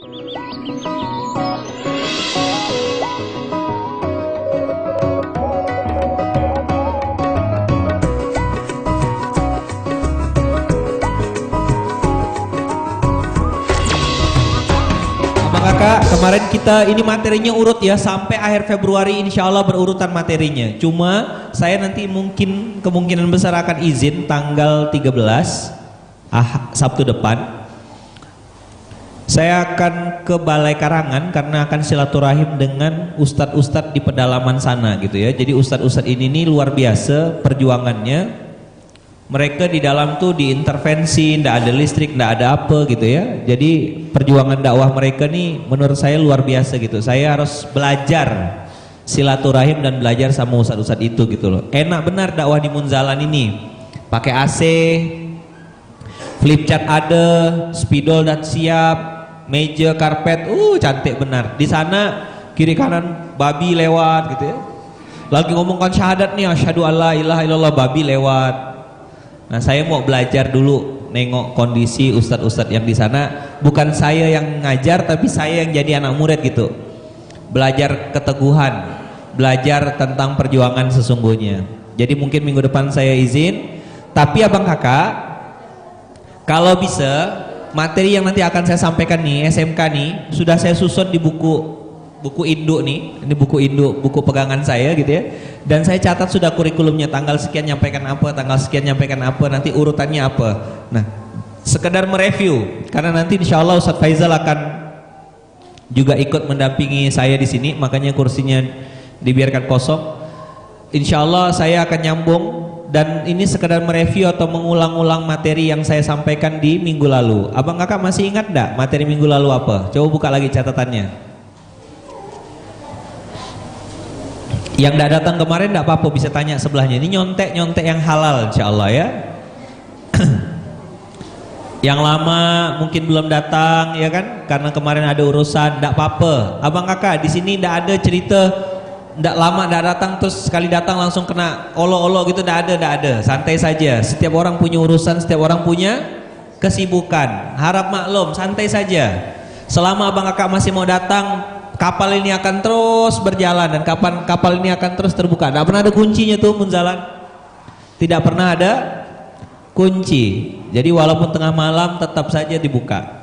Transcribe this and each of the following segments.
Kakak, kemarin kita ini materinya urut ya sampai akhir Februari insya Allah berurutan materinya. Cuma saya nanti mungkin kemungkinan besar akan izin tanggal 13 Sabtu depan. Saya akan ke Balai Karangan karena akan silaturahim dengan ustadz-ustadz di pedalaman sana gitu ya. Jadi ustadz-ustadz ini nih luar biasa perjuangannya. Mereka di dalam tuh diintervensi, ndak ada listrik, ndak ada apa gitu ya. Jadi perjuangan dakwah mereka nih menurut saya luar biasa gitu. Saya harus belajar silaturahim dan belajar sama ustadz-ustadz itu gitu loh. Enak benar dakwah di Munzalan ini. Pakai AC, flip chart ada, spidol dan siap, meja karpet, cantik benar. Di sana kiri kanan babi lewat gitu ya. Lagi ngomongkan syahadat nih, asyhadu alla ilaha illallah, babi lewat. Nah, saya mau belajar dulu nengok kondisi ustadz-ustadz yang di sana. Bukan saya yang ngajar, tapi saya yang jadi anak murid gitu. Belajar keteguhan, belajar tentang perjuangan sesungguhnya. Jadi mungkin minggu depan saya izin. Tapi abang kakak, kalau bisa materi yang nanti akan saya sampaikan nih, SMK nih, sudah saya susun di buku induk nih. Ini buku induk, buku pegangan saya gitu ya. Dan saya catat sudah kurikulumnya, tanggal sekian nyampaikan apa, tanggal sekian nyampaikan apa, nanti urutannya apa. Nah, sekedar mereview karena nanti insya Allah Ustadz Faizal akan juga ikut mendampingi saya di sini, makanya kursinya dibiarkan kosong. Insya Allah saya akan nyambung, dan ini sekedar mereview atau mengulang-ulang materi yang saya sampaikan di minggu lalu. Abang kakak masih ingat enggak materi minggu lalu apa? Coba buka lagi catatannya. Yang tidak datang kemarin tidak apa-apa, bisa tanya sebelahnya. Ini nyontek yang halal insya Allah ya. Yang lama mungkin belum datang ya kan, karena kemarin ada urusan, tidak apa-apa. Abang kakak di sini tidak ada cerita tidak lama tidak datang terus sekali datang langsung kena olo-olo gitu, tidak ada. Santai saja. Setiap orang punya urusan, setiap orang punya kesibukan. Harap maklum, santai saja. Selama abang kakak masih mau datang, kapal ini akan terus berjalan, dan kapan kapal ini akan terus terbuka. Tidak pernah ada kuncinya tuh Munzalan, tidak pernah ada kunci. Jadi walaupun tengah malam tetap saja dibuka.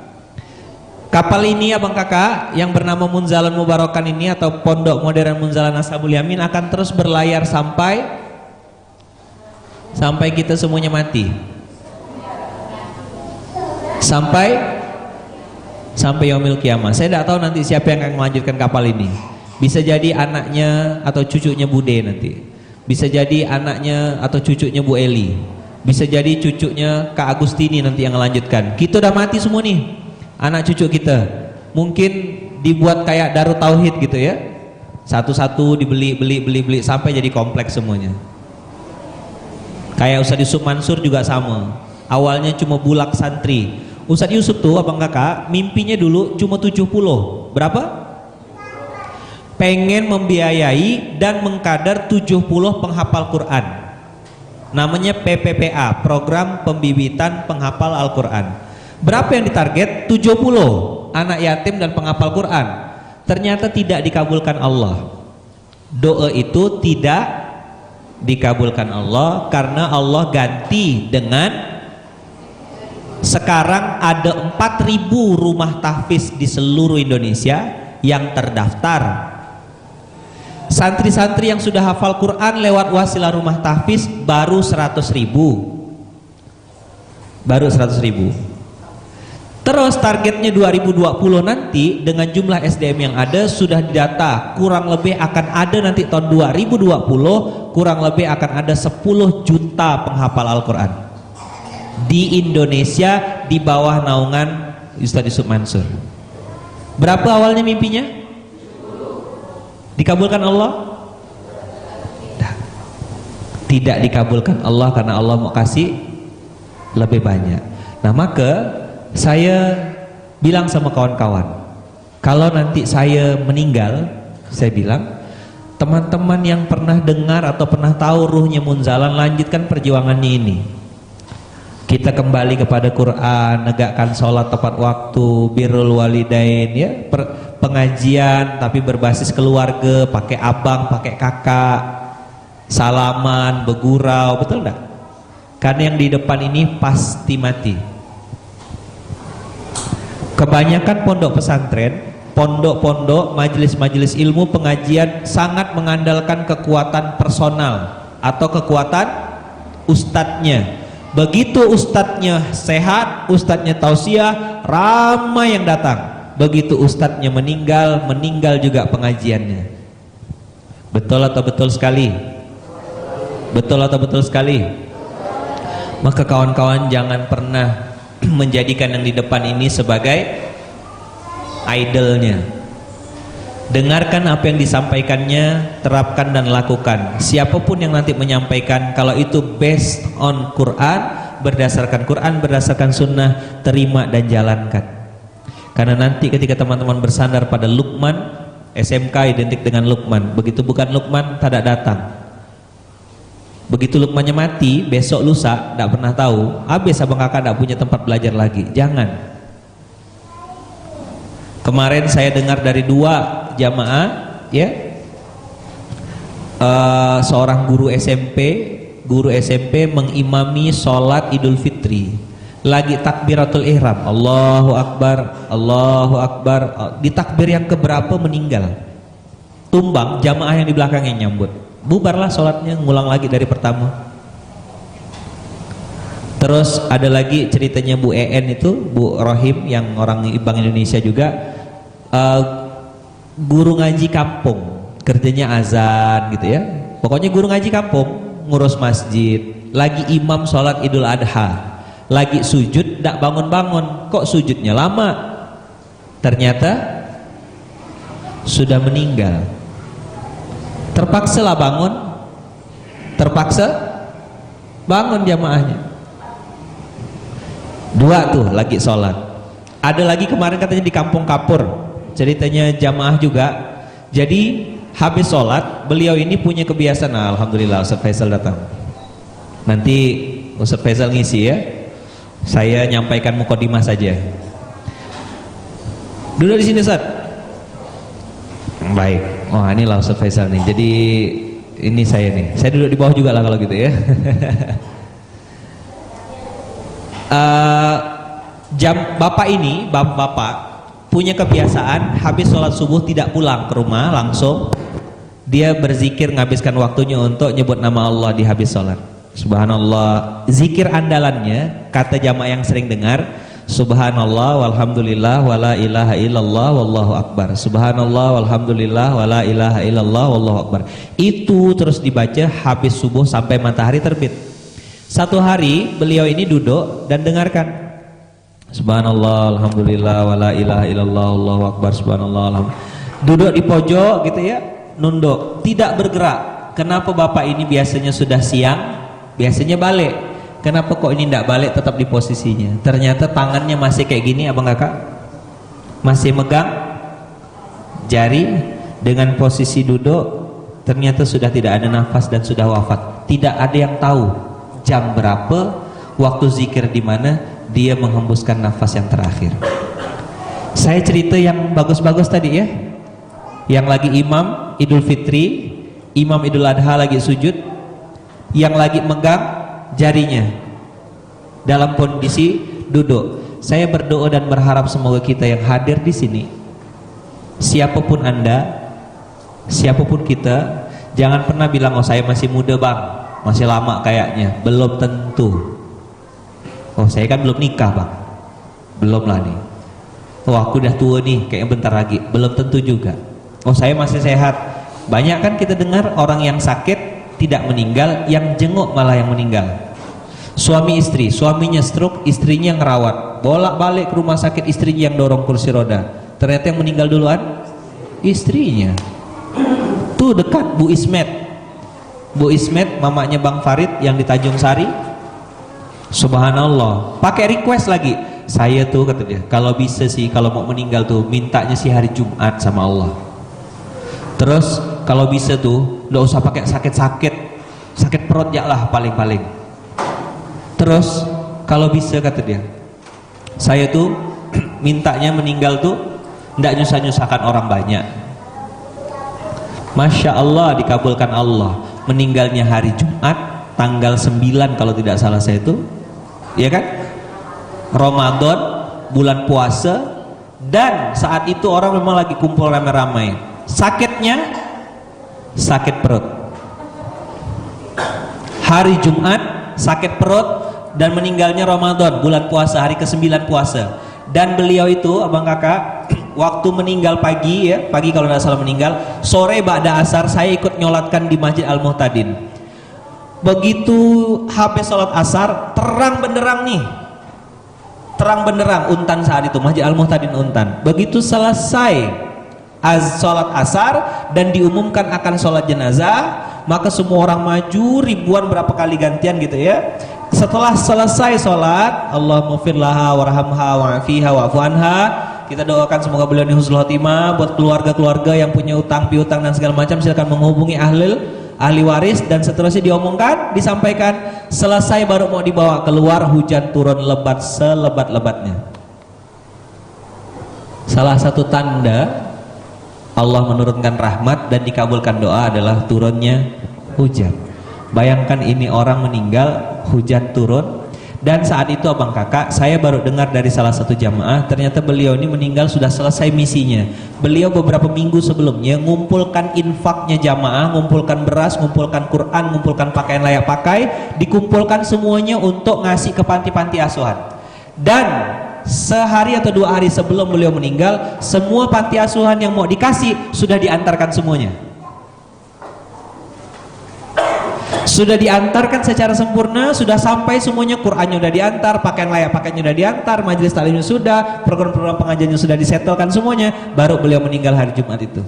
Kapal ini abang kakak yang bernama Munzalan Mubarokan ini atau Pondok Modern Munzalan Ashabul Yamin akan terus berlayar sampai kita semuanya mati. Sampai yaumil kiamah. Saya tidak tahu nanti siapa yang akan melanjutkan kapal ini. Bisa jadi anaknya atau cucunya Bude nanti. Bisa jadi anaknya atau cucunya Bu Eli. Bisa jadi cucunya Kak Agustini nanti yang melanjutkan. Kita udah mati semua nih, anak cucu kita. Mungkin dibuat kayak Darut Tauhid gitu ya. Satu-satu dibeli sampai jadi kompleks semuanya. Kayak Ustadz Yusuf Mansur juga sama. Awalnya cuma bulak santri. Ustadz Yusuf tuh abang kakak mimpinya dulu cuma 70. Berapa? Pengen membiayai dan mengkader 70 penghafal Quran. Namanya PPPA, Program Pembibitan Penghafal Al-Quran. Berapa yang ditarget? 70 anak yatim dan penghafal Quran. Ternyata tidak dikabulkan Allah. Doa itu tidak dikabulkan Allah karena Allah ganti dengan sekarang ada 4.000 rumah tahfiz di seluruh Indonesia yang terdaftar. Santri-santri yang sudah hafal Quran lewat wasilah rumah tahfiz baru 100.000. Terus targetnya 2020 nanti dengan jumlah SDM yang ada sudah didata kurang lebih akan ada nanti tahun 2020 kurang lebih akan ada 10 juta penghafal Al-Quran di Indonesia di bawah naungan Ustadz Yusuf Mansur. Berapa awalnya mimpinya? Dikabulkan Allah? Tidak dikabulkan Allah karena Allah mau kasih lebih banyak. Nah maka saya bilang sama kawan-kawan, kalau nanti saya meninggal, saya bilang teman-teman yang pernah dengar atau pernah tahu ruhnya Munzalan, lanjutkan perjuangannya ini. Kita kembali kepada Quran, negakkan sholat tepat waktu, birrul walidain, ya, pengajian tapi berbasis keluarga, pakai abang, pakai kakak, salaman, begurau, betul enggak? Karena yang di depan ini pasti mati. Kebanyakan pondok pesantren, pondok-pondok, majelis-majelis ilmu, pengajian sangat mengandalkan kekuatan personal atau kekuatan ustadznya. Begitu ustadznya sehat, ustadznya tausiah, ramai yang datang. Begitu ustadznya meninggal, meninggal juga pengajiannya. Betul atau betul sekali? Betul atau betul sekali? Maka kawan-kawan jangan pernah menjadikan yang di depan ini sebagai idolnya. Dengarkan apa yang disampaikannya, terapkan dan lakukan. Siapapun yang nanti menyampaikan, kalau itu based on Quran, berdasarkan sunnah, terima dan jalankan. Karena nanti ketika teman-teman bersandar pada Luqman, SMK identik dengan Luqman. Begitu bukan Luqman, tidak datang. Begitu Luqmannya mati, besok lusa, tidak pernah tahu, habis abang kakak tidak punya tempat belajar lagi. Jangan. Kemarin saya dengar dari 2 jamaah, ya, seorang guru SMP mengimami sholat Idul Fitri, lagi takbiratul ihram, Allahu Akbar, Allahu Akbar, di takbir yang keberapa meninggal, tumbang, jamaah yang di belakangnya nyambut, bubarlah sholatnya, ngulang lagi dari pertama. Terus ada lagi ceritanya Bu EN itu, Bu Rohim yang orang Bank Indonesia juga, guru ngaji kampung, kerjanya azan gitu ya. Pokoknya guru ngaji kampung, ngurus masjid, lagi imam sholat Idul Adha, lagi sujud, tidak bangun-bangun, kok sujudnya lama? Ternyata sudah meninggal. Terpaksa lah bangun, terpaksa bangun jamaahnya. 2 tuh lagi sholat. Ada lagi kemarin katanya di Kampung Kapur, ceritanya jamaah juga. Jadi habis sholat, beliau ini punya kebiasaan, nah, alhamdulillah Ustaz Faisal datang. Nanti Ustaz Faisal ngisi ya, saya nyampaikan mukadimah saja. Duduk di sini Ustaz. Baik. Oh, inilah Ustaz Faisal nih. Jadi ini saya nih. Saya duduk di bawah juga lah kalau gitu ya. Bapak ini, bapak punya kebiasaan habis sholat subuh tidak pulang ke rumah, langsung dia berzikir, menghabiskan waktunya untuk nyebut nama Allah di habis sholat. Subhanallah, zikir andalannya, kata jamaah yang sering dengar, Subhanallah walhamdulillah wala ilaha illallah wallahu akbar. Subhanallah walhamdulillah wala ilaha illallah wallahu akbar. Itu terus dibaca habis subuh sampai matahari terbit. Satu hari beliau ini duduk dan dengarkan Subhanallah alhamdulillah wala ilaha illallah wallahu akbar. Subhanallah alhamdulillah. Duduk di pojok gitu ya, nunduk, tidak bergerak. Kenapa bapak ini biasanya sudah siang, biasanya balik, kenapa kok ini tidak balik, tetap di posisinya? Ternyata tangannya masih kayak gini abang kakak, masih megang jari dengan posisi duduk. Ternyata sudah tidak ada nafas dan sudah wafat. Tidak ada yang tahu jam berapa, waktu zikir di mana dia menghembuskan nafas yang terakhir. Saya cerita yang bagus-bagus tadi ya, yang lagi imam Idul Fitri, imam Idul Adha lagi sujud, yang lagi megang jarinya dalam kondisi duduk. Saya berdoa dan berharap semoga kita yang hadir di sini, siapapun Anda, siapapun kita, jangan pernah bilang oh saya masih muda bang, masih lama kayaknya. Belum tentu. Oh saya kan belum nikah bang, belum lah nih. Oh aku udah tua nih, kayaknya bentar lagi. Belum tentu juga. Oh saya masih sehat. Banyak kan kita dengar orang yang sakit tidak meninggal, yang jenguk malah yang meninggal. Suami istri, suaminya stroke, istrinya yang ngerawat, bolak-balik ke rumah sakit, istrinya yang dorong kursi roda. Ternyata yang meninggal duluan istrinya. Tuh dekat Bu Ismet, Bu Ismet mamanya Bang Farid yang di Tanjung Sari. Subhanallah, pakai request lagi. Saya tuh kata dia, kalau bisa sih kalau mau meninggal tuh mintanya sih hari Jumat sama Allah. Terus kalau bisa tuh nggak usah pakai sakit perut ya lah paling-paling. Terus kalau bisa kata dia, saya tuh mintanya meninggal tuh ndak nyusah-nyusahkan orang banyak. Masya Allah, dikabulkan Allah. Meninggalnya hari Jumat tanggal 9 kalau tidak salah saya itu, ya kan, Ramadan, bulan puasa, dan saat itu orang memang lagi kumpul ramai-ramai. Sakitnya sakit perut, hari Jumat sakit perut, dan meninggalnya Ramadan, bulan puasa, hari ke-9 puasa. Dan beliau itu, abang kakak, waktu meninggal pagi, ya pagi kalau tidak salah meninggal, sore ba'da asar saya ikut nyolatkan di Masjid Al-Muhtadin. Begitu habis sholat asar, terang benderang nih, terang benderang Untan saat itu, Masjid Al-Muhtadin Untan. Begitu selesai sholat asar dan diumumkan akan sholat jenazah, maka semua orang maju, ribuan berapa kali gantian gitu ya. Setelah selesai sholat, Allahumma fir laha warhamha wa'afiha wa'fu anha, kita doakan semoga beliau ini husnul khotimah. Buat keluarga-keluarga yang punya utang piutang dan segala macam, silakan menghubungi ahli waris, dan seterusnya diomongkan, disampaikan. Selesai baru mau dibawa keluar, hujan turun lebat selebat-lebatnya. Salah satu tanda Allah menurunkan rahmat dan dikabulkan doa adalah turunnya hujan. Bayangkan ini orang meninggal, hujan turun. Dan saat itu abang kakak, saya baru dengar dari salah satu jamaah, ternyata beliau ini meninggal sudah selesai misinya. Beliau beberapa minggu sebelumnya ngumpulkan infaknya jamaah, ngumpulkan beras, ngumpulkan Quran, ngumpulkan pakaian layak pakai, dikumpulkan semuanya untuk ngasih ke panti-panti asuhan. Dan sehari atau 2 hari sebelum beliau meninggal, semua panti asuhan yang mau dikasih sudah diantarkan semuanya. Sudah diantarkan secara sempurna, sudah sampai semuanya, Qur'annya sudah diantar, pakaian layak pakainya sudah diantar, majelis taklimnya sudah, program-program pengajiannya sudah disetelkan semuanya, baru beliau meninggal hari Jumat itu.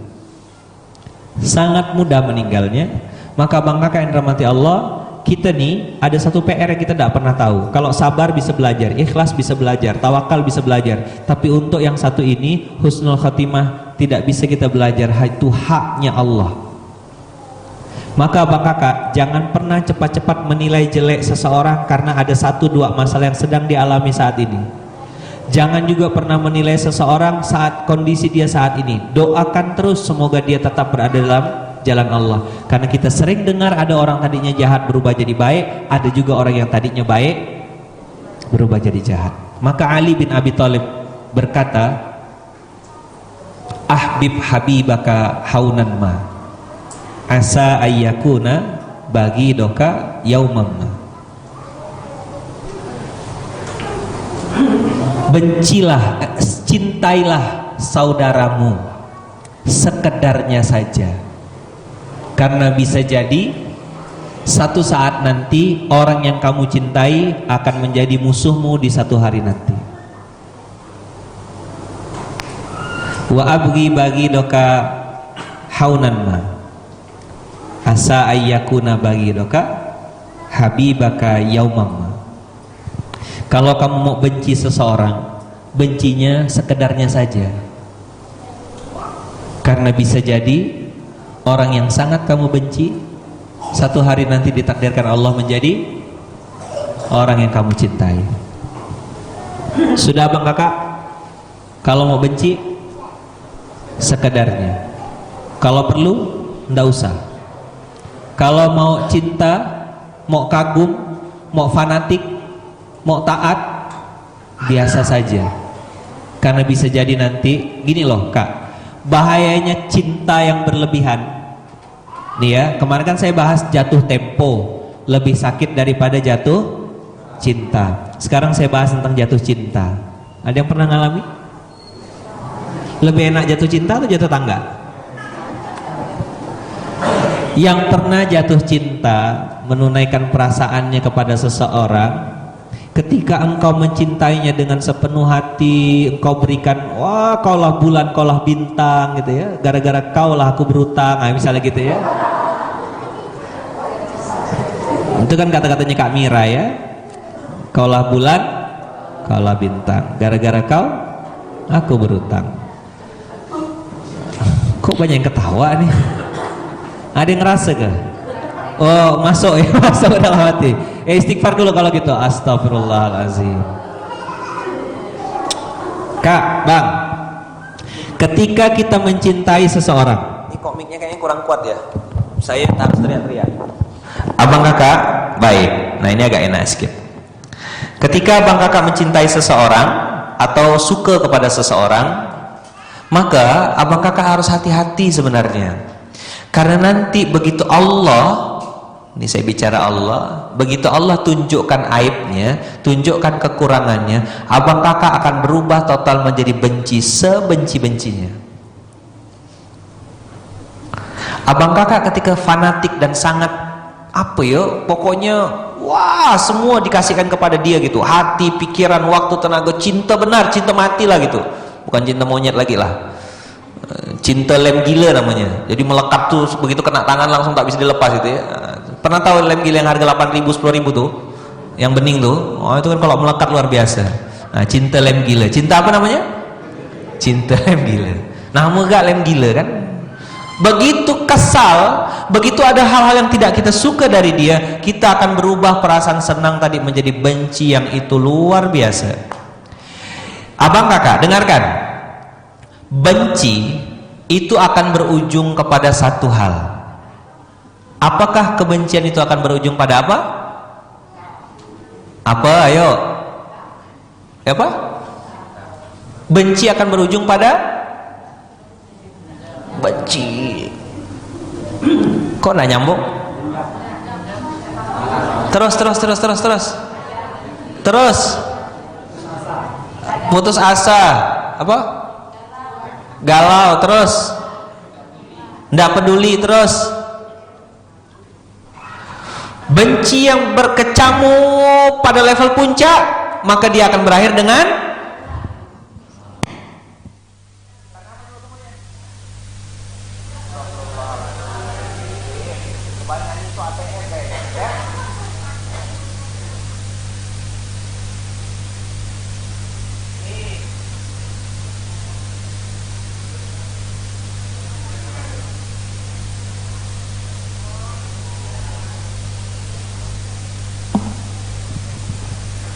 Sangat mudah meninggalnya. Maka bang kakak yang dirahmati Allah, kita nih ada satu PR yang kita tidak pernah tahu. Kalau sabar bisa belajar, ikhlas bisa belajar, tawakal bisa belajar, tapi untuk yang satu ini, husnul khatimah, tidak bisa kita belajar. Itu haknya Allah. Maka abang kakak, jangan pernah cepat-cepat menilai jelek seseorang karena ada 1-2 masalah yang sedang dialami saat ini. Jangan juga pernah menilai seseorang saat kondisi dia saat ini. Doakan terus semoga dia tetap berada dalam jalan Allah. Karena kita sering dengar ada orang tadinya jahat berubah jadi baik, ada juga orang yang tadinya baik berubah jadi jahat. Maka Ali bin Abi Thalib berkata, ahbib habibaka haunan ma asa ayyakuna bagi doka yaumamma. Bencilah, cintailah saudaramu sekedarnya saja, karena bisa jadi satu saat nanti orang yang kamu cintai akan menjadi musuhmu di satu hari nanti. Wa abgi bagi doka haunan ma asa ayyakuna bagi doka habibaka yaumamma. Kalau kamu mau benci seseorang, bencinya sekedarnya saja, karena bisa jadi orang yang sangat kamu benci satu hari nanti ditakdirkan Allah menjadi orang yang kamu cintai. Sudah bang kakak, kalau mau benci sekedarnya, kalau perlu ndak usah. Kalau mau cinta, mau kagum, mau fanatik, mau taat, biasa saja. Karena bisa jadi nanti, gini loh kak, bahayanya cinta yang berlebihan. Nih ya, kemarin kan saya bahas jatuh tempo, lebih sakit daripada jatuh cinta. Sekarang saya bahas tentang jatuh cinta. Ada yang pernah ngalami? Lebih enak jatuh cinta atau jatuh tangga? Yang pernah jatuh cinta, menunaikan perasaannya kepada seseorang, ketika engkau mencintainya dengan sepenuh hati, engkau berikan, wah kaulah bulan, kaulah bintang gitu ya, gara-gara kaulah aku berutang, nah, misalnya gitu ya. Itu kan kata-katanya Kak Mira ya, kaulah bulan, kaulah bintang, gara-gara kau aku berutang. Kok banyak yang ketawa nih? Ada yang ngerasa ke? Oh masuk ya, masuk dalam hati. Ya istighfar dulu kalau gitu. Astagfirullahalazim. Kak, Bang. Ketika kita mencintai seseorang. Ini komiknya kayaknya kurang kuat ya. Saya harus teriak-teriak. Abang kakak, baik. Nah ini agak enak sedikit. Ketika abang kakak mencintai seseorang atau suka kepada seseorang, maka abang kakak harus hati-hati sebenarnya. Karena nanti begitu Allah, ini saya bicara Allah, begitu Allah tunjukkan aibnya, tunjukkan kekurangannya, abang kakak akan berubah total menjadi benci sebenci-bencinya. Abang kakak ketika fanatik dan sangat apa ya, pokoknya wah semua dikasihkan kepada dia gitu, hati, pikiran, waktu, tenaga, cinta benar, cinta mati lah gitu, bukan cinta monyet lagi lah, cinta lem gila namanya. Jadi melekat tuh begitu kena tangan langsung tak bisa dilepas gitu ya. Pernah tahu lem gila yang harga 8.000 10.000 tuh, yang bening tuh? Oh itu kan kalau melekat luar biasa. Nah cinta lem gila, cinta apa namanya? Cinta lem gila. Nah gak lem gila kan? Begitu kesal, begitu ada hal-hal yang tidak kita suka dari dia, kita akan berubah perasaan senang tadi menjadi benci yang itu luar biasa. Abang kakak, dengarkan. Benci itu akan berujung kepada satu hal. Apakah kebencian itu akan berujung pada apa? Apa? Ayo. Apa? Benci akan berujung pada benci. Kok nggak nyambung? Terus putus asa, apa? Galau, terus nggak peduli, terus benci yang berkecamuk pada level puncak, maka dia akan berakhir dengan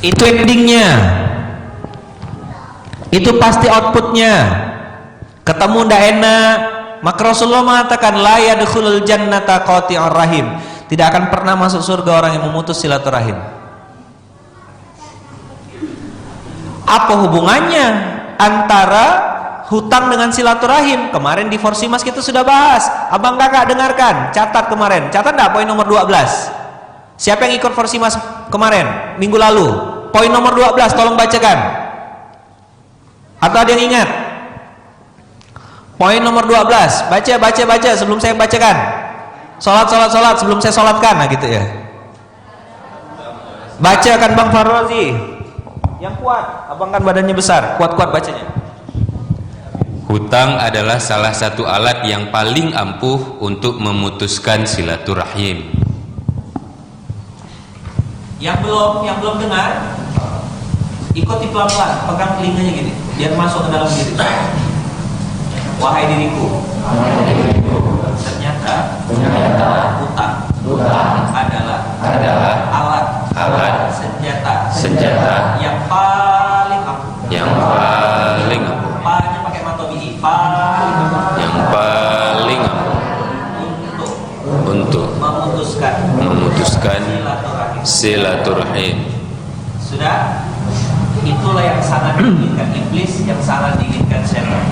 itu endingnya, itu pasti outputnya. Ketemu ndak enak, maka Rasulullah mengatakan la yadkhulul jannata qati'ur rahim, tidak akan pernah masuk surga orang yang memutus silaturahim. Apa hubungannya antara hutang dengan silaturahim? Kemarin di Forsimas kita sudah bahas. Abang kakak dengarkan, catat kemarin, catat ndak poin nomor 12? Siapa yang ikut Forsimas kemarin, minggu lalu? Poin nomor 12, tolong bacakan. Atau ada yang ingat? Poin nomor 12, baca sebelum saya bacakan. Sholat sebelum saya sholatkan, nah gitu ya. Bacakan Bang Farrozi. Yang kuat, abang kan badannya besar, kuat-kuat bacanya. Hutang adalah salah satu alat yang paling ampuh untuk memutuskan silaturahim. Yang belum dengar, ikuti pelan-pelan, pegang telinganya gini, biar masuk ke dalam diri. Wahai diriku, ternyata hutang adalah alat senjata yang paling ampuh. Panya pakai matobihi, Yang paling ampuh untuk memutuskan silaturahim. Sudah, itulah yang sangat diinginkan iblis, yang sangat diinginkan setan.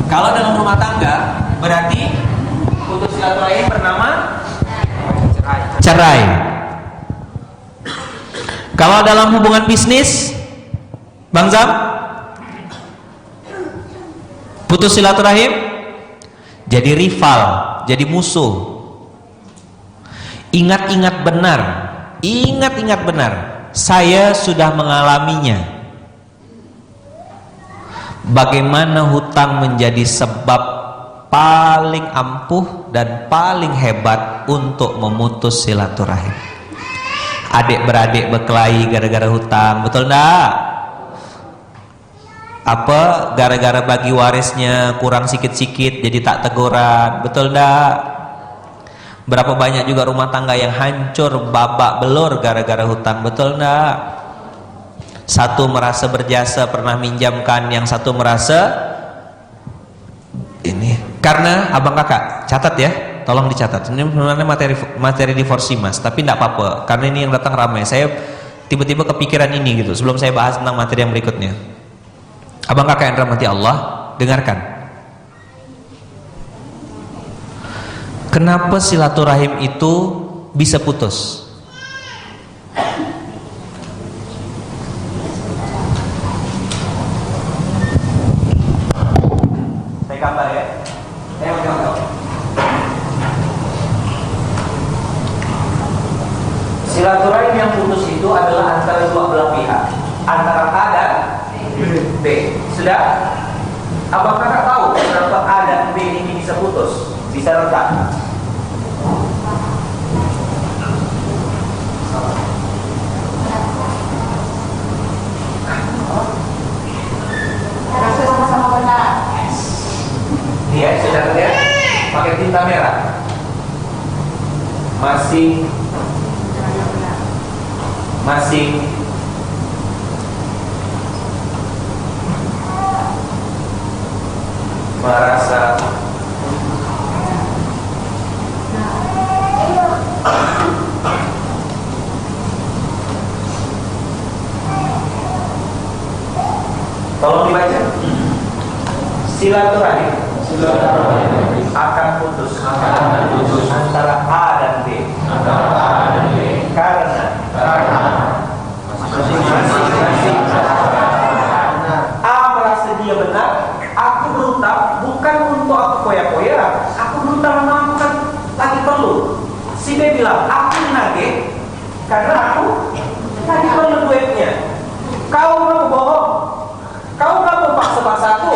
Kalau dalam rumah tangga, berarti putus silaturahim bernama cerai. Kalau dalam hubungan bisnis, Bang Zam, putus silaturahim jadi rival, jadi musuh. Ingat-ingat benar, saya sudah mengalaminya. Bagaimana hutang menjadi sebab paling ampuh dan paling hebat untuk memutus silaturahim. Adik beradik berkelahi gara-gara hutang, betul enggak? Apa gara-gara bagi warisnya kurang sikit-sikit jadi tak teguran, betul enggak? Berapa banyak juga rumah tangga yang hancur, babak belur gara-gara hutang, betul enggak? Satu merasa berjasa pernah minjamkan, yang satu merasa ini. Karena abang kakak, catat ya, tolong dicatat. Ini sebenarnya materi divorsi mas, tapi enggak apa-apa, karena ini yang datang ramai. Saya tiba-tiba kepikiran ini gitu, sebelum saya bahas tentang materi yang berikutnya. Abang kakak yang dirahmati Allah, dengarkan. Kenapa silaturahim itu bisa putus? Saya gambar ya. Silaturahim yang putus itu adalah antara dua belah pihak, antara A dan B. Sudah? Abang kakak tahu kenapa A dan B ini bisa putus, bisa retak? Rasa sama-sama benar. Iya, sudah lihat pakai tinta merah. Masing merasa tolong dibaca. Silaturahim akan putus antara A dan B karena masing-masing A merasa dia benar. Aku berutang bukan untuk aku koya-koya, aku berutang memang bukan lagi perlu. Si B bilang aku nagih karena aku lagi perlu duitnya. Kau mau bohong, kau nggak mau paksa-paksa aku,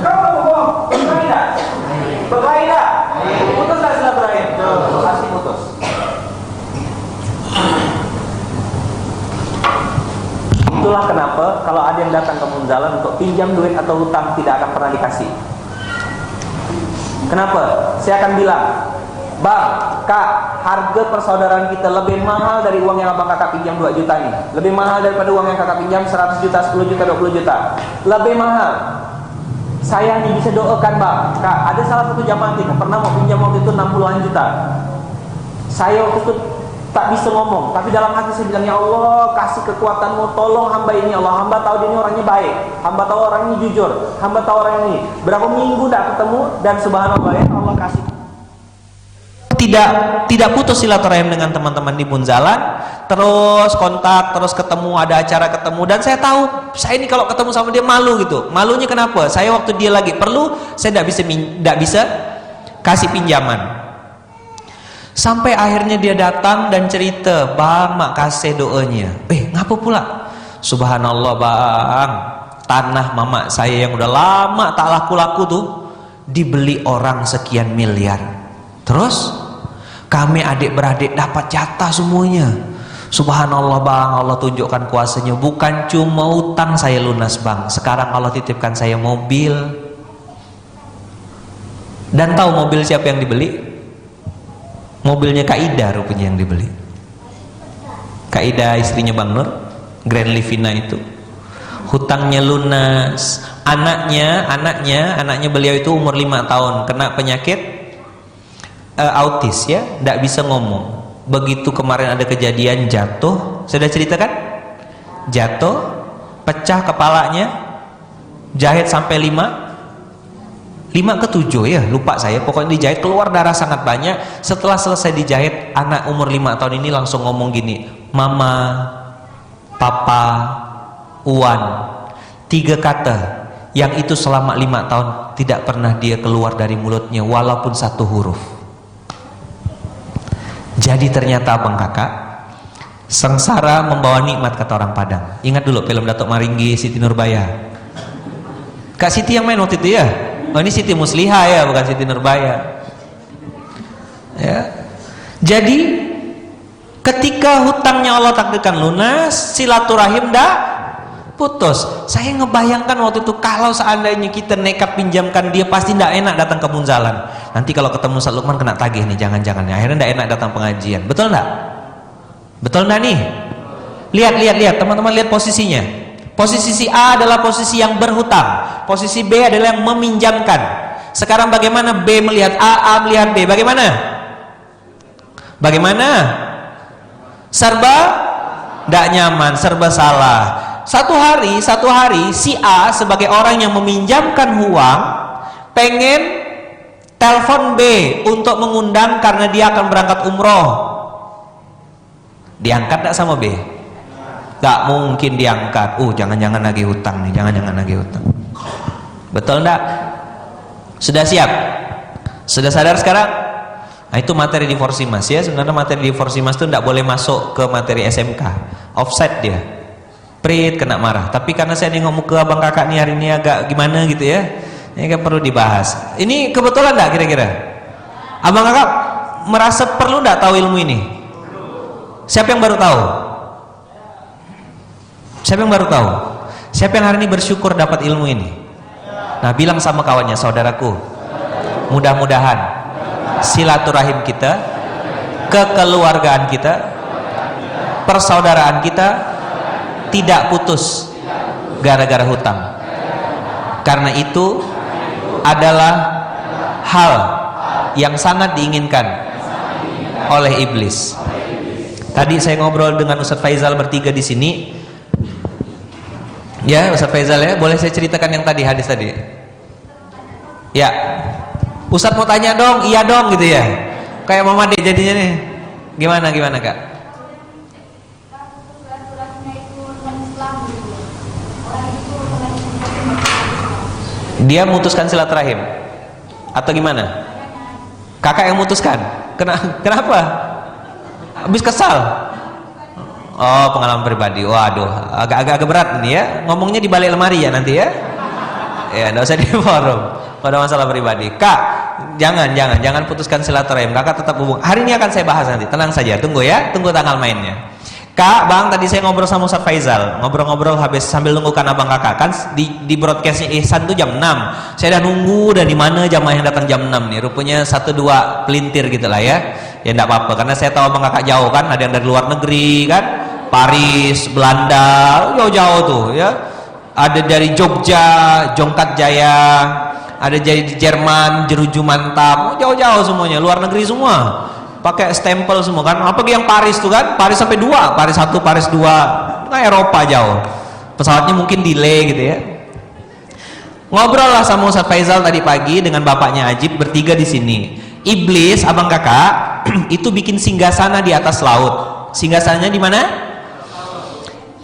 kau nggak mau bohong, berkelahi dah, putus lah silaturahim, pasti putus. Itulah kenapa kalau ada yang datang ke Munzalan untuk pinjam duit atau hutang tidak akan pernah dikasih. Kenapa? Saya akan bilang, bang, kak, harga persaudaraan kita lebih mahal dari uang yang abang kakak pinjam 2 juta nih. Lebih mahal daripada uang yang kakak pinjam 100 juta, 10 juta, 20 juta. Lebih mahal. Saya hanya bisa doakan bang, kak, ada salah satu jamaah kita pernah mau pinjam waktu itu 60-an juta. Saya waktu itu tak bisa ngomong, tapi dalam hati saya bilang, ya Allah, kasih kekuatanmu, tolong hamba ini, Allah. Hamba tahu dia ini orangnya baik, hamba tahu orang ini jujur, hamba tahu orang ini. Berapa minggu tak ketemu, dan subhanallah ya Allah kasih. Tidak putus silaturahim dengan teman-teman di Munzalan, terus kontak, terus ketemu, ada acara ketemu, dan saya tahu saya ini kalau ketemu sama dia malu gitu. Malunya kenapa? Saya waktu dia lagi perlu, saya tidak bisa kasih pinjaman. Sampai akhirnya dia datang dan cerita, bang, mak kasih doanya. Ngapa pula? Subhanallah bang, tanah mamak saya yang udah lama tak laku-laku tuh dibeli orang sekian miliar. Terus kami adik-beradik dapat jatah semuanya. Subhanallah bang, Allah tunjukkan kuasanya. Bukan cuma utang saya lunas bang, sekarang Allah titipkan saya mobil. Dan tahu mobil siapa yang dibeli? Mobilnya Kak Ida rupanya yang dibeli. Kak Ida istrinya Bang Nur, Grand Livina itu. Hutangnya lunas. Anaknya beliau itu umur 5 tahun, kena penyakit autis ya, tidak bisa ngomong. Begitu kemarin ada kejadian jatuh, saya sudah ceritakan? Jatuh, pecah kepalanya, jahit sampai 5 ke 7 ya, lupa saya, pokoknya dijahit, keluar darah sangat banyak. Setelah selesai dijahit, anak umur 5 tahun ini langsung ngomong gini, mama, papa, Uwan, 3 kata yang itu selama 5 tahun tidak pernah dia keluar dari mulutnya walaupun 1 huruf. Jadi ternyata abang kakak, sengsara membawa nikmat, kata orang Padang. Ingat dulu film Datuk Maringgi, Siti Nurbaya. Kak Siti yang main waktu itu ya? Oh, ini Siti Musliha ya, bukan Siti Nurbaya. Ya. Jadi ketika hutangnya Allah takdirkan lunas, silaturahim dah putus. Saya ngebayangkan waktu itu kalau seandainya kita nekat pinjamkan dia, pasti tidak enak datang ke Munzalan. nanti kalau ketemu Ustaz Lukman kena tagih nih, jangan-jangan. Akhirnya enggak enak datang pengajian. Betul enggak? Betul enggak nih? Lihat teman-teman, lihat posisinya. Posisi si A adalah posisi yang berhutang, posisi B adalah yang meminjamkan. Sekarang bagaimana B melihat A, A melihat B? Bagaimana? Serba tidak nyaman, serba salah. Satu hari si A sebagai orang yang meminjamkan uang pengen telepon B untuk mengundang karena dia akan berangkat umroh. Diangkat tidak sama B? Gak mungkin diangkat. Jangan-jangan lagi hutang nih, jangan-jangan lagi hutang. Betul enggak? Sudah siap? Sudah sadar sekarang? Nah, itu materi di Forsimas ya. Sebenarnya materi di Forsimas itu enggak boleh masuk ke materi SMK. Offside dia. Prit kena marah. Tapi karena saya nih ngomong ke abang kakak nih hari ini agak gimana gitu ya. Ini kan perlu dibahas. Ini kebetulan enggak kira-kira? Abang kakak merasa perlu enggak tahu ilmu ini? Siapa yang baru tahu? Siapa yang baru tahu? Siapa yang hari ini bersyukur dapat ilmu ini? Nah, bilang sama kawannya, saudaraku, mudah-mudahan silaturahim kita, kekeluargaan kita, persaudaraan kita tidak putus gara-gara hutang. Karena itu adalah hal yang sangat diinginkan oleh iblis. Tadi saya ngobrol dengan Ustadz Faizal bertiga di sini. Ya, Ustadz Faizal ya, boleh saya ceritakan yang tadi, hadis tadi? Ya, Ustadz mau tanya dong, iya dong gitu ya. Kayak Mama Dek jadinya nih. Gimana Kak? Dia memutuskan silaturahim atau gimana? Kakak yang memutuskan? Kenapa? Habis kesal? Oh, pengalaman pribadi. Waduh, agak berat nih ya. Ngomongnya di balik lemari ya nanti ya. Ya, enggak usah di forum. Pada masalah pribadi. Kak, jangan putuskan silaturahim. Kakak tetap hubung. Hari ini akan saya bahas nanti. Tenang saja, tunggu ya. Tunggu tanggal mainnya. Kak, Bang, tadi saya ngobrol sama Ustadz Faizal. Ngobrol-ngobrol habis sambil nunggukan abang kakak. Kan di broadcastnya Ihsan tuh jam 6. Saya udah nunggu dan di mana jamaah yang datang jam 6 nih. Rupanya 1-2 pelintir gitu lah ya. Ya enggak apa-apa karena saya tahu abang kakak jauh kan, ada yang dari luar negeri kan, Paris, Belanda, jauh-jauh tuh ya. Ada dari Jogja, Jongkat Jaya, ada dari Jerman, Jeruju Mantap, jauh-jauh semuanya, luar negeri semua. Pakai stempel semua kan. Apalagi yang Paris tuh kan, Paris sampai 2, Paris 1, Paris 2. Nah, Eropa jauh. Pesawatnya mungkin delay gitu ya. Ngobrol lah sama Ustadz Faizal tadi pagi dengan bapaknya Ajib bertiga di sini. Iblis, abang kakak, itu bikin singgasana di atas laut. Singgasananya di mana?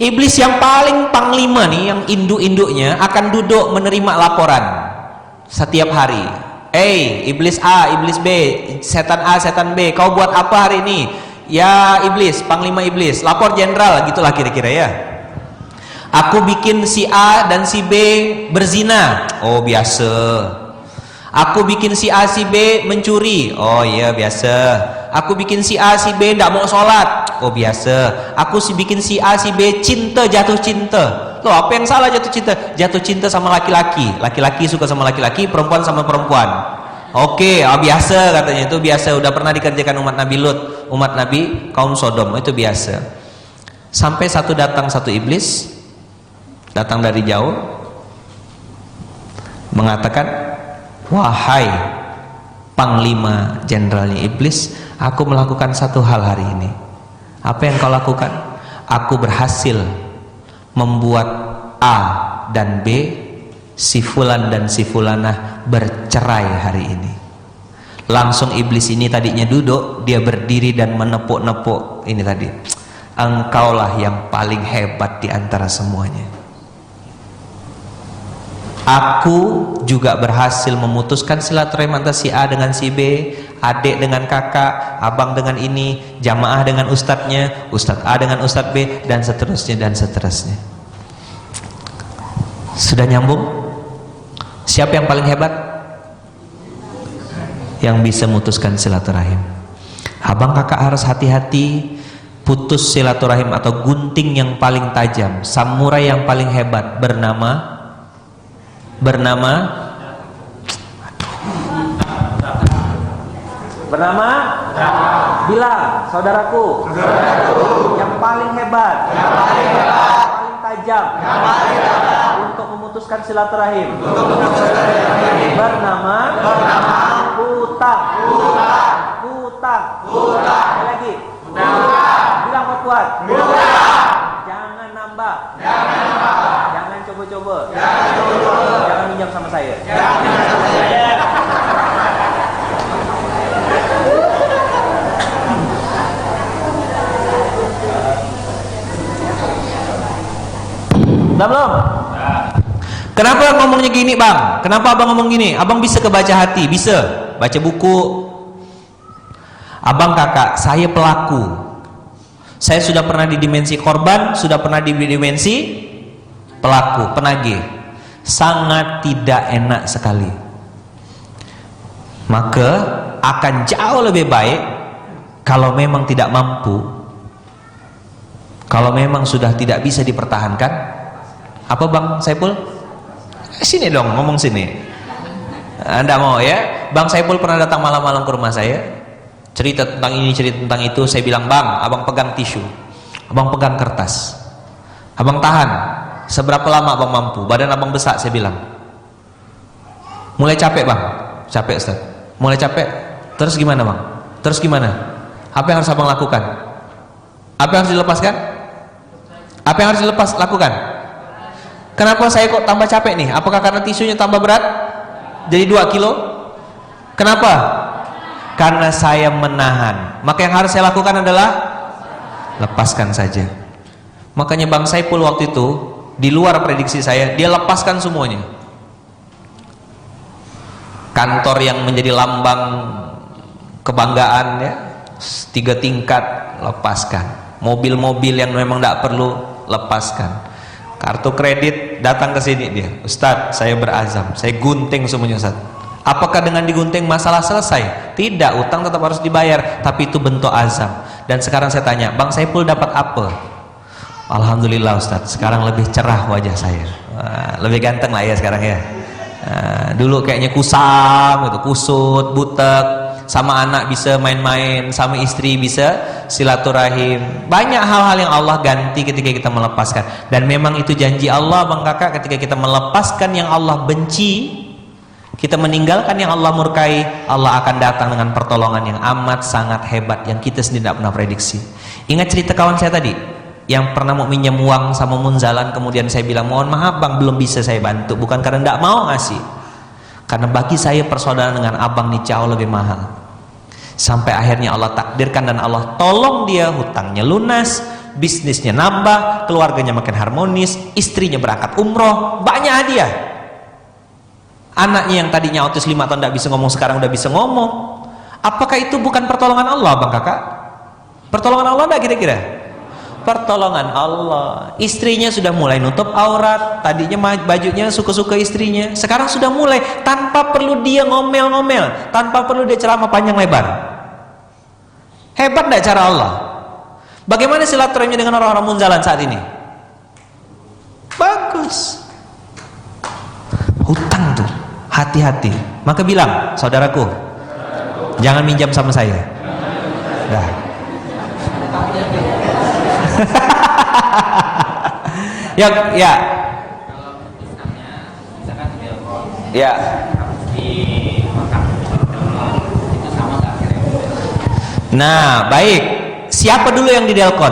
Iblis yang paling panglima nih, yang induk-induknya akan duduk menerima laporan setiap hari. Iblis A, iblis B, setan A, setan B, kau buat apa hari ini? Ya iblis, panglima iblis, lapor jenderal, gitulah kira-kira ya. Aku bikin si A dan si B berzina. Oh biasa. Aku bikin si A si B mencuri. Oh iya biasa. Aku bikin si A si B tidak mau sholat. Oh biasa. Aku bikin si A si B jatuh cinta. Loh, apa yang salah jatuh cinta? Jatuh cinta sama laki-laki. Laki-laki suka sama laki-laki, perempuan sama perempuan. Oke, biasa katanya, itu biasa. Udah pernah dikerjakan umat Nabi Lut, umat Nabi kaum Sodom, itu biasa. Sampai satu iblis datang dari jauh mengatakan, wahai panglima jenderalnya iblis, aku melakukan satu hal hari ini. Apa yang kau lakukan? Aku berhasil membuat A dan B, si fulan dan si fulanah bercerai hari ini. Langsung iblis ini tadinya duduk, dia berdiri dan menepuk-nepuk ini tadi. Engkaulah yang paling hebat di antara semuanya. Aku juga berhasil memutuskan silaturahim antara si A dengan si B, adik dengan kakak, abang dengan ini, jamaah dengan ustadznya, ustadz A dengan ustadz B, dan seterusnya dan seterusnya. Sudah nyambung? Siapa yang paling hebat? Yang bisa memutuskan silaturahim. Abang kakak harus hati-hati. Putus silaturahim atau gunting yang paling tajam, samurai yang paling hebat bernama Bernama? Bilang, saudaraku. Yang paling hebat. Paling tajam. Untuk memutuskan silaturahim. Bernama? Hutang. Sekali lagi. Bilang kuat. Jangan nambah. Jangan coba-coba. Jangan minjam sama saya. Udah belum? Kenapa ngomongnya gini, Bang? Kenapa Abang ngomong gini? Abang bisa kebaca hati, bisa baca buku. Abang kakak, saya pelaku. Saya sudah pernah di dimensi korban, sudah pernah di dimensi pelaku, penagih. Sangat tidak enak sekali. Maka akan jauh lebih baik kalau memang tidak mampu, kalau memang sudah tidak bisa dipertahankan. Apa Bang Saipul? Sini dong, ngomong sini. Anda mau ya? Bang Saipul pernah datang malam-malam ke rumah saya, cerita tentang ini, cerita tentang itu. Saya bilang, Bang, Abang pegang tisu, Abang pegang kertas, Abang tahan. Seberapa lama Abang mampu? Badan Abang besar, saya bilang. Mulai capek Bang? Capek Ustaz. Mulai capek? Terus gimana Bang? Terus gimana? Apa yang harus Abang lakukan? Apa yang harus dilepaskan? Apa yang harus lakukan? Kenapa saya kok tambah capek nih? Apakah karena tisunya tambah berat? Jadi 2 kilo? Kenapa? Karena saya menahan. Maka yang harus saya lakukan adalah lepaskan saja. Makanya Bang Saipul waktu itu, di luar prediksi saya, dia lepaskan semuanya. Kantor yang menjadi lambang kebanggaan ya, 3 tingkat, lepaskan. Mobil-mobil yang memang tidak perlu, lepaskan. Kartu kredit, datang ke sini dia, Ustadz, saya berazam, saya gunting semuanya Ustadz. Apakah dengan digunting masalah selesai? Tidak, utang tetap harus dibayar, tapi itu bentuk azam. Dan sekarang saya tanya, Bang Saipul dapat apa? Alhamdulillah Ustadz, sekarang lebih cerah wajah saya. Lebih ganteng lah ya sekarang ya. Dulu kayaknya kusam gitu, kusut, butek. Sama anak bisa main-main, sama istri bisa silaturahim. Banyak hal-hal yang Allah ganti ketika kita melepaskan. Dan memang itu janji Allah Bang Kakak, ketika kita melepaskan yang Allah benci, kita meninggalkan yang Allah murkai, Allah akan datang dengan pertolongan yang amat sangat hebat yang kita sendiri tidak pernah prediksi. Ingat cerita kawan saya tadi yang pernah mau minjam uang sama Munzalan, kemudian saya bilang, mohon maaf Bang, belum bisa saya bantu. Bukan karena tidak mau ngasih, karena bagi saya persaudaraan dengan Abang ini jauh lebih mahal. Sampai akhirnya Allah takdirkan dan Allah tolong dia, hutangnya lunas, bisnisnya nambah, keluarganya makin harmonis, istrinya berangkat umroh, banyak hadiah. Anaknya yang tadinya autis 5 tahun tidak bisa ngomong, sekarang udah bisa ngomong. Apakah itu bukan pertolongan Allah Bang Kakak? Pertolongan Allah enggak kira-kira? Pertolongan Allah. Istrinya sudah mulai nutup aurat, tadinya bajunya suka-suka istrinya, sekarang sudah mulai tanpa perlu dia ngomel-ngomel, tanpa perlu dia ceramah panjang lebar. Hebat enggak cara Allah? Bagaimana silaturahimnya dengan orang-orang Munzalan saat ini? Bagus. Hutang tuh, hati-hati. Maka bilang, saudaraku, jangan minjam sama saya. Dah. Ya. Ya. Nah, baik. Siapa dulu yang didelkon?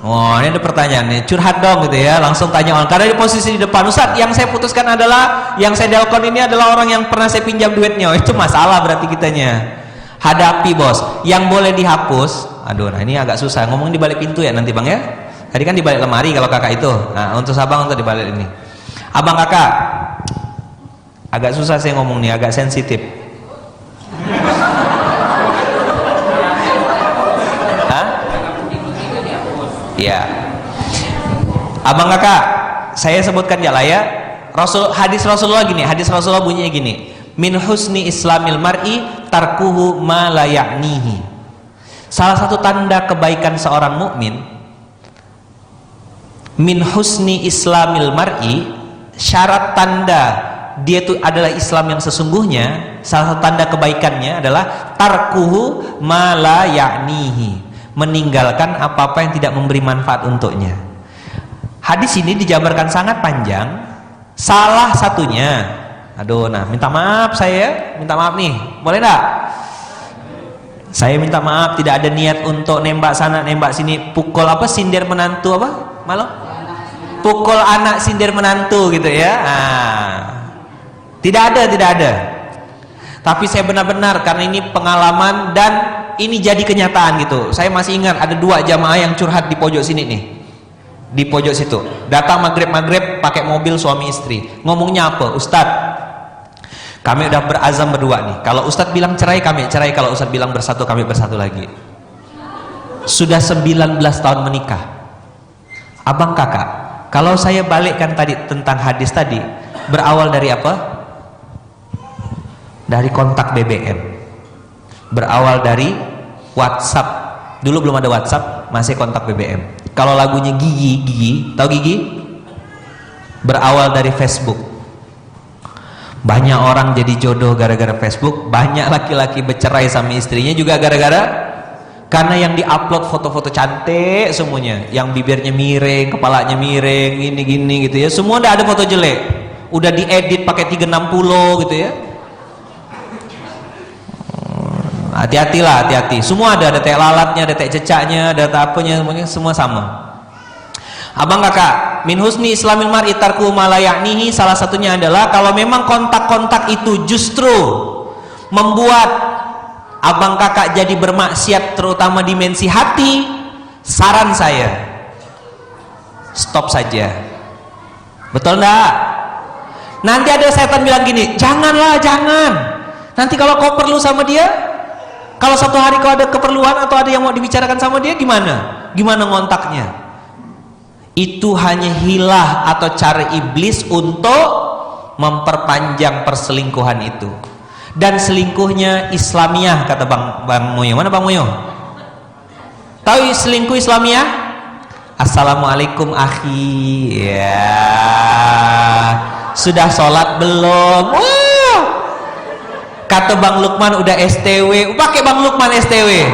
Oh, ini ada pertanyaan nih. Curhat dong gitu ya. Langsung tanya orang. Karena di posisi di depan, Ustaz, yang saya putuskan adalah, yang saya delkon ini adalah orang yang pernah saya pinjam duitnya. Oh, itu masalah berarti kitanya. Hadapi bos. Yang boleh dihapus. Aduh, nah ini agak susah. Ngomong di balik pintu ya nanti Bang ya. Tadi kan di balik lemari kalau kakak itu. Nah, untuk Abang untuk di balik ini. Abang Kakak, agak susah saya ngomong nih, agak sensitif. Hah? Ya. Abang Kakak, saya sebutkan ya lah ya. Hadis Rasulullah gini, hadis Rasulullah bunyinya gini. Min husni islamil mar'i tarkuhu ma la ya'nihi. Salah satu tanda kebaikan seorang mukmin, min husni islamil mar'i, syarat tanda dia itu adalah Islam yang sesungguhnya, salah satu tanda kebaikannya adalah tarkuhu ma la ya'nihi, meninggalkan apa-apa yang tidak memberi manfaat untuknya. Hadis ini dijabarkan sangat panjang. Salah satunya, minta maaf saya, minta maaf nih, boleh enggak? Saya minta maaf, tidak ada niat untuk nembak sana, nembak sini, pukul apa, sindir menantu apa? Malah? Pukul anak, sindir menantu gitu ya. Tidak ada. Tapi saya benar-benar, karena ini pengalaman dan ini jadi kenyataan gitu. Saya masih ingat ada 2 jamaah yang curhat di pojok sini nih. Di pojok situ. Datang maghrib pakai mobil suami istri. Ngomongnya apa? Ustadz, kami udah berazam berdua nih. Kalau Ustadz bilang cerai, kami cerai. Kalau Ustadz bilang bersatu, kami bersatu lagi. Sudah 19 tahun menikah. Abang kakak, kalau saya balikkan tadi tentang hadis tadi, berawal dari apa? Dari kontak BBM, berawal dari WhatsApp. Dulu belum ada WhatsApp, masih kontak BBM. Kalau lagunya Gigi, tahu Gigi? Berawal dari Facebook. Banyak orang jadi jodoh gara-gara Facebook. Banyak laki-laki bercerai sama istrinya juga gara-gara, karena yang diupload foto-foto cantik semuanya, yang bibirnya miring, kepalanya miring, gini-gini gitu ya. Semua udah ada foto jelek, udah diedit pakai 360 gitu ya. Hati-hatilah, hati-hati. Semua ada teh lalatnya, ada teh cecaknya, ada apanya, semua sama. Abang kakak, min husni islamil mar'i tarku ma la ya'nihi, salah satunya adalah kalau memang kontak-kontak itu justru membuat abang kakak jadi bermaksiat, terutama dimensi hati, saran saya stop saja. Betul enggak? Nanti ada setan bilang gini, janganlah, jangan. Nanti kalau kau perlu sama dia, kalau satu hari kau ada keperluan atau ada yang mau dibicarakan sama dia, gimana? Gimana ngontaknya? Itu hanya hilah atau cara iblis untuk memperpanjang perselingkuhan itu. Dan selingkuhnya Islamiah, kata Bang Moyo. Mana Bang Moyo? Tahu selingkuh Islamiah? Assalamualaikum akhi. Ya. Sudah sholat belum? Wah. Kata Bang Lukman udah STW. Pakai Bang Lukman STW.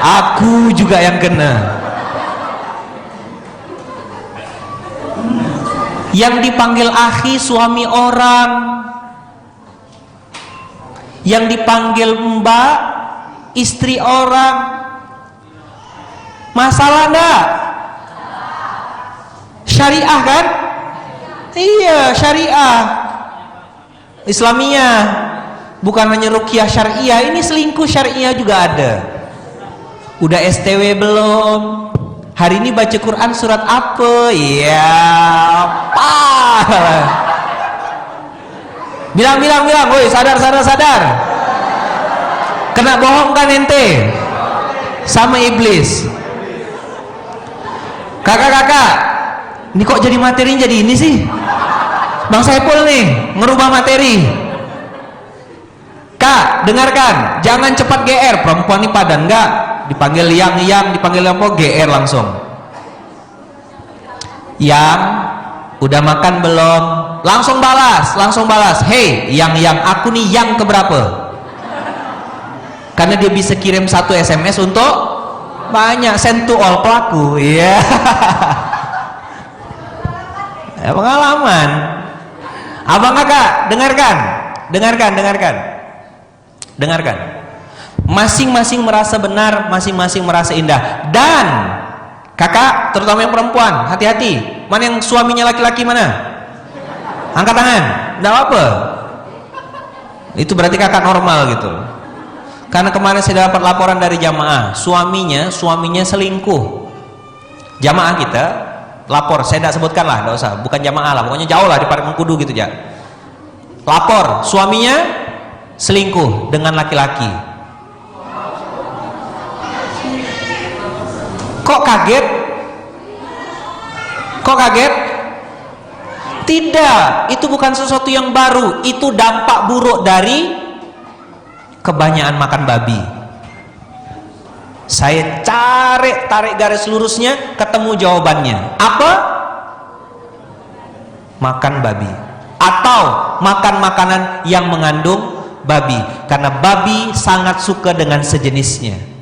Aku juga yang kena. Yang dipanggil akhi suami orang, yang dipanggil mbak istri orang. Masalah enggak? Syariah kan? Iya, syariah Islamiyah, bukan hanya ruqyah syariah. Ini selingkuh syariah juga ada. Udah STW belum? Hari ini baca Quran surat apa? Ya, apa? Bilang, woi, sadar. Kena bohong kan ente? Sama iblis. Kakak-kakak, ini kok jadi materinya jadi ini sih? Bang Saiful nih, ngerubah materi. Kak, dengarkan, jangan cepat GR, perempuan ini padan enggak? Dipanggil yang, dipanggil apa? GR langsung. Yang udah makan belum? Langsung balas. Hey, yang aku nih yang keberapa? Karena dia bisa kirim 1 SMS untuk banyak, send to all pelaku. Iya. Ya, pengalaman. Abang kakak, dengarkan. Masing-masing merasa benar, masing-masing merasa indah. Dan kakak, terutama yang perempuan, hati-hati. Mana yang suaminya laki-laki mana? Angkat tangan. Enggak apa. Itu berarti kakak normal gitu. Karena kemarin saya dapat laporan dari jamaah, suaminya selingkuh. Jamaah kita lapor, saya tidak sebutkan lah, tidak usah, bukan jamaah lah, pokoknya jauh lah di Parit Mengkudu gitu ya. Lapor, suaminya selingkuh dengan laki-laki. Kok kaget? Tidak, itu bukan sesuatu yang baru, itu dampak buruk dari kebanyakan makan babi. Saya tarik garis lurusnya, ketemu jawabannya. Apa? Makan babi. Atau makan makanan yang mengandung babi, karena babi sangat suka dengan sejenisnya.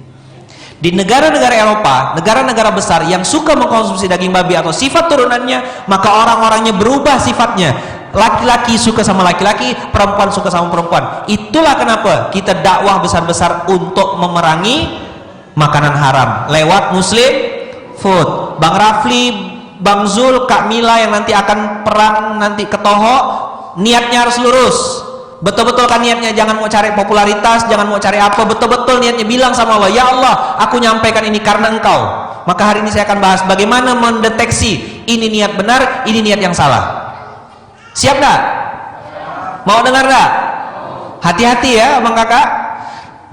Di negara-negara Eropa, negara-negara besar yang suka mengkonsumsi daging babi atau sifat turunannya, maka orang-orangnya berubah sifatnya. Laki-laki suka sama laki-laki, perempuan suka sama perempuan. Itulah kenapa kita dakwah besar-besar untuk memerangi makanan haram lewat Muslim Food. Bang Rafli, Bang Zul, Kak Mila yang nanti akan perang nanti ke Toho, niatnya harus lurus. Betul-betul kan niatnya, jangan mau cari popularitas, jangan mau cari apa, betul-betul niatnya bilang sama Allah, ya Allah, aku nyampaikan ini karena Engkau. Maka hari ini saya akan bahas bagaimana mendeteksi ini niat benar, ini niat yang salah. Siap gak? Mau dengar gak? Hati-hati ya abang kakak.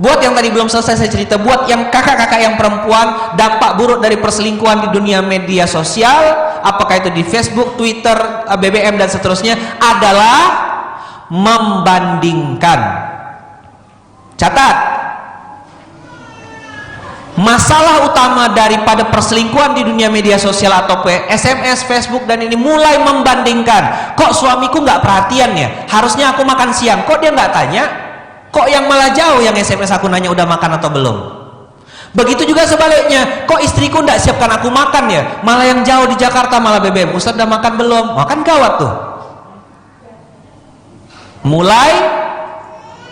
Buat yang tadi belum selesai saya cerita, buat yang kakak-kakak yang perempuan, dampak buruk dari perselingkuhan di dunia media sosial, apakah itu di Facebook, Twitter, BBM dan seterusnya, adalah membandingkan. Catat, masalah utama daripada perselingkuhan di dunia media sosial atau SMS, Facebook dan ini mulai membandingkan. Kok suamiku nggak perhatian ya? Harusnya aku makan siang, kok dia nggak tanya? Kok yang malah jauh yang SMS aku nanya udah makan atau belum? Begitu juga sebaliknya, kok istriku nggak siapkan aku makan ya? Malah yang jauh di Jakarta malah BBM, Ustaz udah makan belum? Makan gawat tuh. Mulai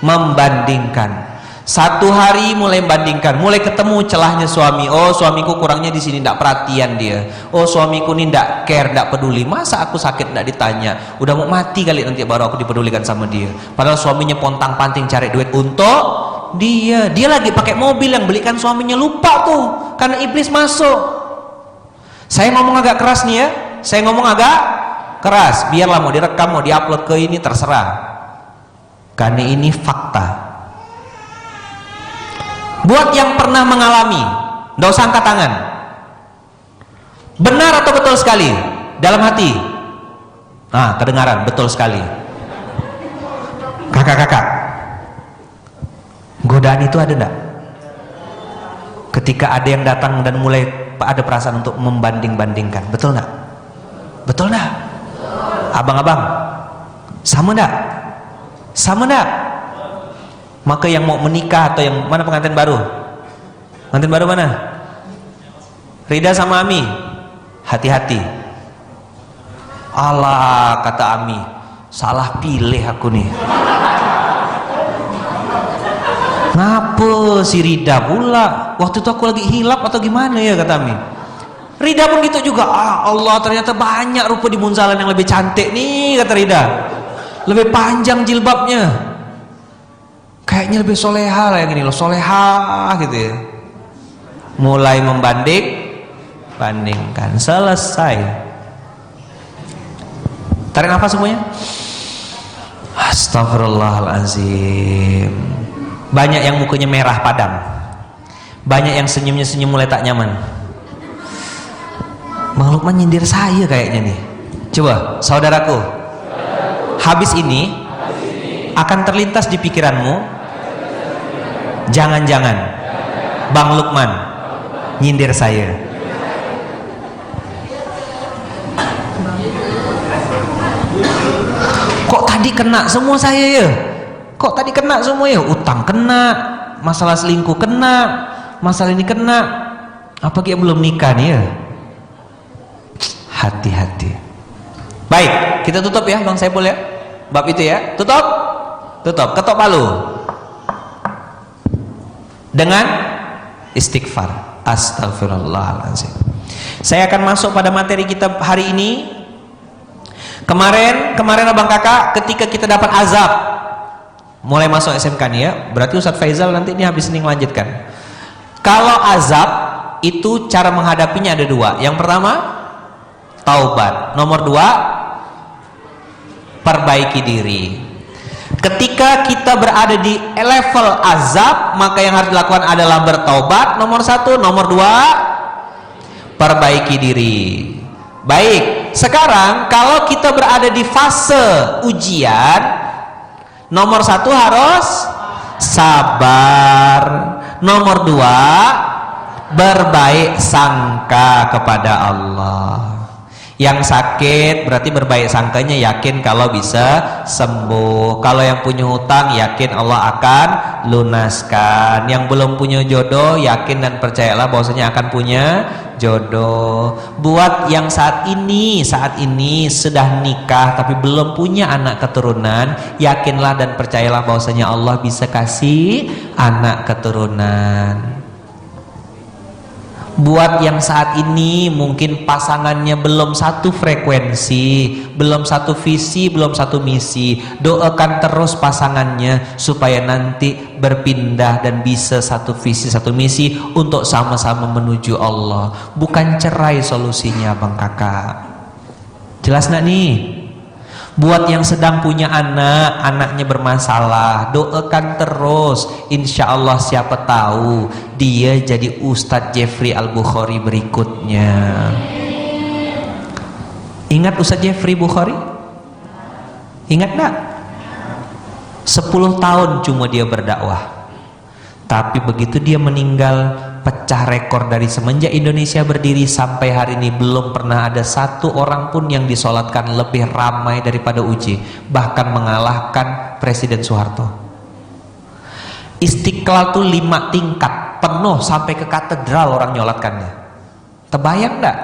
membandingkan. Satu hari mulai membandingkan, mulai ketemu celahnya suami. Oh, suamiku kurangnya di sini, tidak perhatian dia. Oh, suamiku ini tidak care, tidak peduli. Masa aku sakit tidak ditanya? Udah mau mati kali nanti baru aku dipedulikan sama dia. Padahal suaminya pontang-panting cari duit untuk dia. Dia lagi pakai mobil yang belikan suaminya, lupa tuh karena iblis masuk. Saya ngomong agak keras nih ya. Saya ngomong agak keras. Biarlah mau direkam, mau diupload ke ini terserah. Karena ini fakta. Buat yang pernah mengalami, nggak usah angkat tangan. Benar atau betul sekali? Dalam hati. Nah, kedengaran, betul sekali. Kakak-kakak, godaan itu ada enggak? Ketika ada yang datang dan mulai ada perasaan untuk membanding-bandingkan, betul enggak? Betul enggak? Abang-abang, sama enggak? Sama enggak? Maka yang mau menikah atau yang mana pengantin baru? Pengantin baru mana? Rida sama Ami. Hati-hati. Allah, kata Ami, salah pilih aku nih. Ngapa si Rida pula? Waktu itu aku lagi hilap atau gimana ya, kata Ami. Rida pun gitu juga. Ah, Allah, ternyata banyak rupa di Munzalan yang lebih cantik nih, kata Rida. Lebih panjang jilbabnya. Kayaknya lebih soleha lah yang ini loh, soleha gitu ya. Mulai bandingkan, selesai. Tarik nafas semuanya. Astagfirullahaladzim. Banyak yang mukanya merah padam. Banyak yang senyumnya senyum mulai tak nyaman. Bang Lukman nyindir saya kayaknya nih. Coba, saudaraku. Habis ini akan terlintas di pikiranmu, jangan-jangan Bang Lukman nyindir saya. Kok tadi kena semua saya ya? Kok tadi kena semua ya? Utang kena, masalah selingkuh kena, masalah ini kena. Apa dia belum nikah nih ya? Hati-hati. Baik, kita tutup ya Bang Saiful ya. Bab itu ya. Tutup. Ketok palu. Dengan istighfar. Astagfirullahaladzim. Saya akan masuk pada materi kita hari ini. Kemarin abang kakak, ketika kita dapat azab, mulai masuk SMK nih ya. Berarti Ustadz Faizal nanti ini habis ini melanjutkan. Kalau azab itu cara menghadapinya ada dua. Yang pertama, taubat. Nomor dua, perbaiki diri. Ketika kita berada di level azab, maka yang harus dilakukan adalah bertaubat, nomor satu. Nomor dua, perbaiki diri. Baik, sekarang kalau kita berada di fase ujian, nomor satu harus sabar. Nomor dua, berbaik sangka kepada Allah. Yang sakit berarti berbaik sangkanya yakin kalau bisa sembuh. Kalau yang punya hutang yakin Allah akan lunaskan. Yang belum punya jodoh yakin dan percayalah bahwasanya akan punya jodoh. Buat yang saat ini sudah nikah tapi belum punya anak keturunan, yakinlah dan percayalah bahwasanya Allah bisa kasih anak keturunan. Buat yang saat ini mungkin pasangannya belum satu frekuensi, belum satu visi, belum satu misi, doakan terus pasangannya supaya nanti berpindah dan bisa satu visi, satu misi untuk sama-sama menuju Allah. Bukan cerai solusinya Bang Kakak. Jelas nggak nih? Buat yang sedang punya anak, anaknya bermasalah, doakan terus. Insya Allah siapa tahu dia jadi Ustadz Jeffrey Al-Bukhari berikutnya. Ingat Ustadz Jeffrey Bukhari? Ingat gak? 10 tahun cuma dia berdakwah. Tapi begitu dia meninggal, pecah rekor dari semenjak Indonesia berdiri sampai hari ini belum pernah ada satu orang pun yang disolatkan lebih ramai daripada UJ, bahkan mengalahkan Presiden Soeharto. Istiqlal tuh 5 tingkat penuh sampai ke katedral orang nyolatkannya. Terbayang enggak?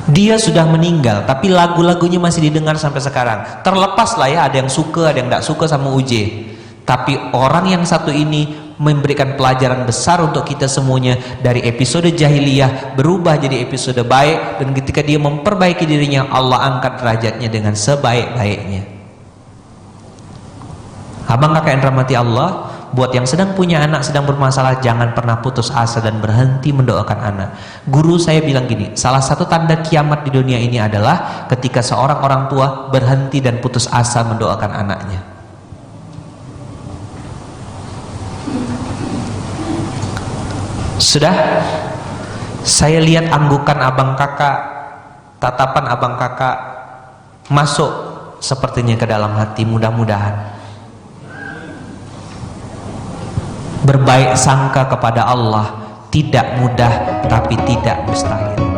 Dia sudah meninggal tapi lagu-lagunya masih didengar sampai sekarang. Terlepas lah ya, ada yang suka ada yang enggak suka sama UJ. Tapi orang yang satu ini memberikan pelajaran besar untuk kita semuanya. Dari episode jahiliyah berubah jadi episode baik, dan ketika dia memperbaiki dirinya, Allah angkat derajatnya dengan sebaik-baiknya. Abang kakak yang dirahmati Allah, buat yang sedang punya anak, sedang bermasalah, jangan pernah putus asa dan berhenti mendoakan anak. Guru saya bilang gini, salah satu tanda kiamat di dunia ini adalah ketika seorang orang tua berhenti dan putus asa mendoakan anaknya. Sudah, saya lihat anggukan abang kakak, tatapan abang kakak masuk sepertinya ke dalam hati. Mudah-mudahan berbaik sangka kepada Allah tidak mudah tapi tidak mustahil.